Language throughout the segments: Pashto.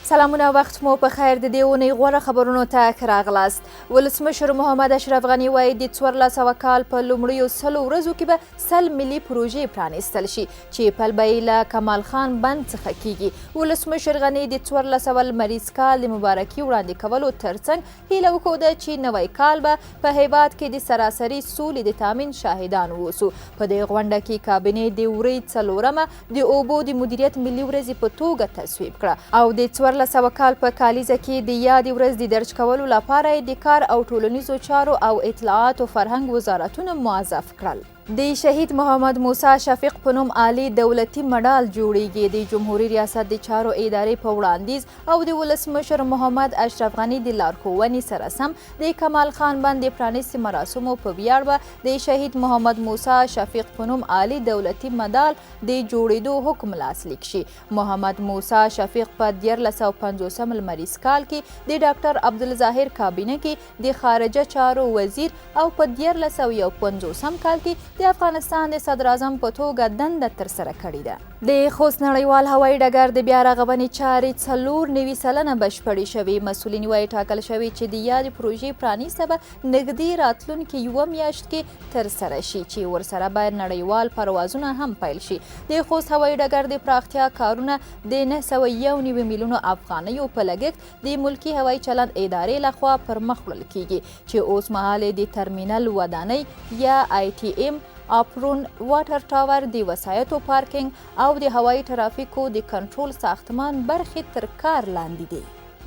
سلامونه وخت مو په خیر د دې اونۍ غوره خبرونو ته راغلاست. ولسمشر محمد اشرف غني وایي د 1400 کال په لومړیو 100 ورځو کې به 100 ملي پروژې پرانیستل شي چې پل به یې له کمال خان بند څخه کیږي. ولسمشر غني د 1400 لمریز کال د مبارکي وړاندې کولو ترڅنګ هیله وښوده چې نوی کال به په هیواد کې د سراسري سولې د تامین شاهدان واوسو. په دې غونډه کې کابینې د ورځ څلورمه د اوبو د مدیریت ملي ورځې په توګه تصویب کړه او د 1400 کال په کالیزه کې د یادې ورځ د درج کولو لپاره د کار او ټولنیزو چارو او اطلاعات او فرهنګ وزارتونه موظف کړل. د شهید محمد موسی شفیق په نوم عالی دولتي مډال جوړیږي. د جمهوریت ریاست د چارو ادارې په وړاندیز او د ولسمشر محمد اشرف غني د لارښوونې سره سم د کمال خان بند د پرانیستي مراسمو په ویاړ به د شهید محمد موسی شفیق په نوم عالی دولتي مډال د جوړېدو حکم لاسلیک شي. محمد موسی شفیق په 1450 لمریز کال کې د ډاکټر عبدالظاهر کابینه کې د خارجه چارو وزیر او په 1450 کال کې د افغانستان د صدر اعظم په توګه دنده ترسره کړې ده. د خوست نړیوال هوایي ډګر د بیا رغونې چارې 94 سلنه بشپړې شوې. مسؤلین وایي ټاکل شوي چې د یادې پروژې پرانیسته به نږدې راتلونکې یوه میاشت کې ترسره شي چې ورسره باید نړیوال پروازونه هم پیل شي. د خوست هوایي ډګر د پراختیا کارونه د 991 میلیونو افغانیو په لګښت د ملکي هوایي چلند ادارې لخوا پرمخ وړل کیږي چې اوس مهال د ترمینل ودانۍ یا ITM اپرون واټر ټاور د وسایطو پارکینګ او د هوایي ترافیکو د کنټرول ساختمان برخې تر کار لاندې دي.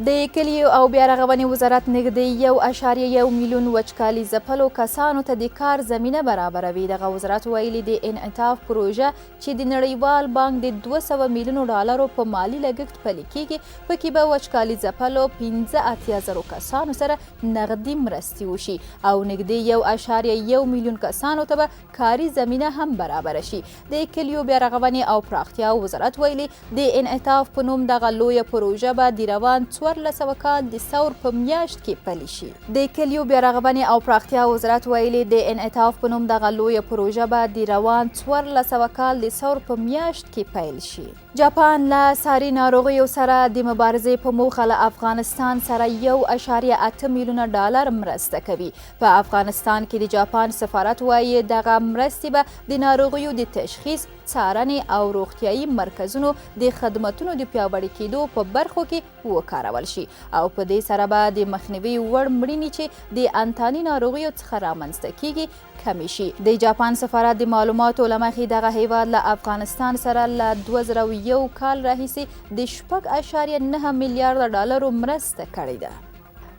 د کلیو او بیا رغونې وزارت نږدې 1.1 میلیون وچکالي ځپلو کسانو ته د کار زمینه برابروي. دغه وزارت ویلي د انعطاف پروژه چې د نړیوال بانک د 200 میلیونو ډالرو په مالی لګښت پلي کیږي پکې به وچکالي ځپلو 15,000 کسانو سره نغدي مرستې وشي او نږدې 1.1 میلیون کسانو ته به کاري زمینه هم برابره شي. د کلیو بیا رغونې او پراختیا وزارت ویلي د انعطاف په نوم دغه لویه پروژه به د روان 1400 کال د ثور په میاشت کې پلي شي. د کلیو بیا رغونې او پراختیا وزارت ویلي د انعطاف په نوم دغه لویه پروژه به د روان 1400 کال د ثور په میاشت کې پیل شي. جاپان له ساري ناروغیو سره د مبارزې په موخه له افغانستان سره 1.8 میلیونه ډالر مرسته کوي. په افغانستان کې د جاپان سفارت وایي دغه مرستې به د ناروغیو د تشخیص، څارنې او روغتیايي مرکزونو د خدماتو د پیاوړي کېدو په برخو کې وکارول شي او په دې سره به د مخنیوي وړ مړینې چې د انتاني ناروغیو څخه رامنځته کیږي کمی شي. د جاپان سفارت د معلوماتو له مخې دغه هیواد له افغانستان سره له 2001 کال راهیسې د 6.9 میلیارډ ډالرو مرسته کړې ده.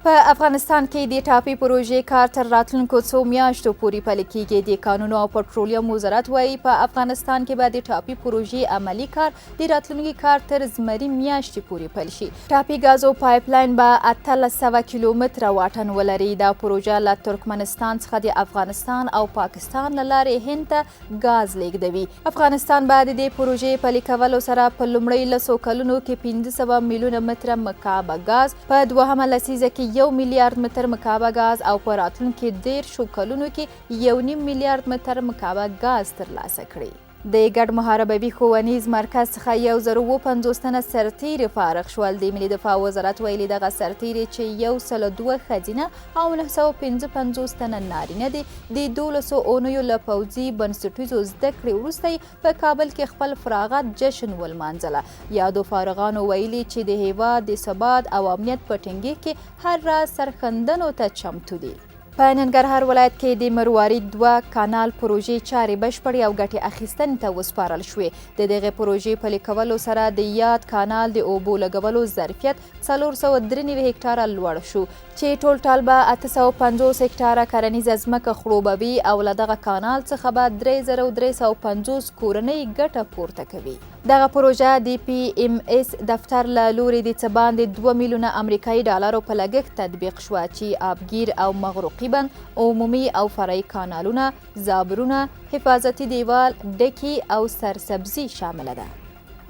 په افغانستان کې د ټاپي پروژې کار تر راتلونکو څو میاشتو پورې پلي کیږي. د کانونو او پټرولیم وزارت وایي په افغانستان کې به د ټاپي پروژې عملي کار د راتلونکي کار تر زمري میاشتې پورې پیل شي. ټاپي غازو پایپ لاین به 1800 کیلومتره واټن ولري. دا پروژه له ترکمنستان څخه د افغانستان او پاکستان له لارې هند ته غاز لیږدوي. افغانستان به د دې پروژې پلي کولو سره په لومړۍ لسو کلونو کې 500 میلیونه متره مکعبه غاز، په دوهمه لسیزه کې 1 میلیارډ متر مکعبه غاز او په راتلونکي 10 کلونو کې 1.5 میلیارډ متر مکعبه غاز ترلاسه کړي. د ګډ محاربوي ښوونیز مرکز څخه 1050 تنه سرتیري فارغ شول. د ملي دفاع وزارت ویلي دغه سرتیري چې 102 ښځینه او 955 تنه نارینه دي د 12 اونیو له پوځي بنسټیزو زده کړې وروسته په کابل کې خپل فراغت جشن ولمانځله. یادو فارغانو ویلي چې د هیواد د ثبات او امنیت په ټینګښت کې هر راز سرښندنو ته چمتو دي. په ننګرهار ولایت کې د مروارید 2 کانال پروژې چارې بشپړې او ګټې اخیستنې ته وسپارل شوې. د دغې پروژې پلي کولو سره د یاد کانال د اوبو لګولو ظرفیت 493 هکټاره لوړ شو چې ټول به 850 هکټاره کرنیزه ځمکه خړوبوي او له دغه کانال څخه به 3350 کورنۍ ګټه پورته کوي. دغه پروژه د PMS دفتر له لوري د څه باندې 2 میلیونه امریکایي ډالرو په لګښت تطبیق شوه چې آبگیر او مغرقي بند، عمومي او فرعي کانالونه، زابرونه، حفاظتي دیوال، ډکي او سرسبزي شامله ده.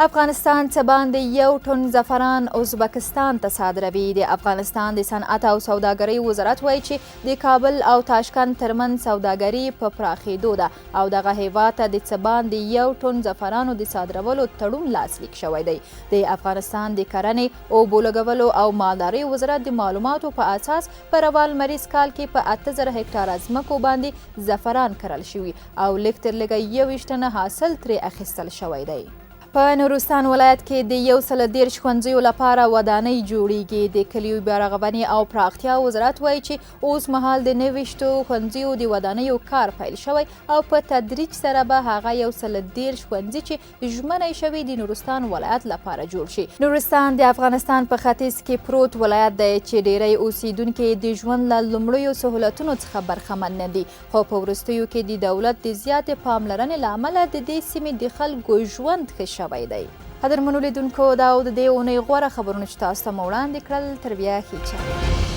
افغانستان څه باندې 1 ټن زعفران ازبکستان ته صادروي. د افغانستان د صنعت او سوداګرۍ وزارت وایي چې د کابل او تاشکند ترمنځ سوداګري په پراخېدو ده او دغه هیواد ته د څه باندې 1 ټن زعفرانو د صادرولو تړون لاسلیک شوی دی. د افغانستان د کرنې، اوبو لګولو او مالدارۍ وزارت د معلوماتو په اساس په روان لمریز کال کې په 8000 هکټاره ځمکو باندې زعفران کرل شوي او لږ تر لږه 21 ټنه حاصل ترې اخیستل شوی دی. په نورستان ولایت کې د 130 ښوونځیو لپاره ودانۍ جوړیږي. د کلیو بیارغونې او پراختیا وزارت وایي چې اوس مهال د 29 ښوونځیو د ودانیو کار پیل شوی او په تدریج سره به هغه 130 ښوونځي چې ژمنی شوي د نورستان ولایت لپاره جوړ شي. نورستان د افغانستان په ختیځ کې پروت ولایت دی چې ډیری اوسیدونکي د ژوند له لومړیو سهولتونو څخه برخمن نه دي، خو په وروستیو کې د دولت د زیاتې پاملرنې له امله د دې سیمې د خلکو ژوند ښه شوی دی. قدرمنو لیدونکو، دا د دې اونۍ غوره خبرونه چې تاسو ته مو وړاندې کړل. تر بیا ښې چارې.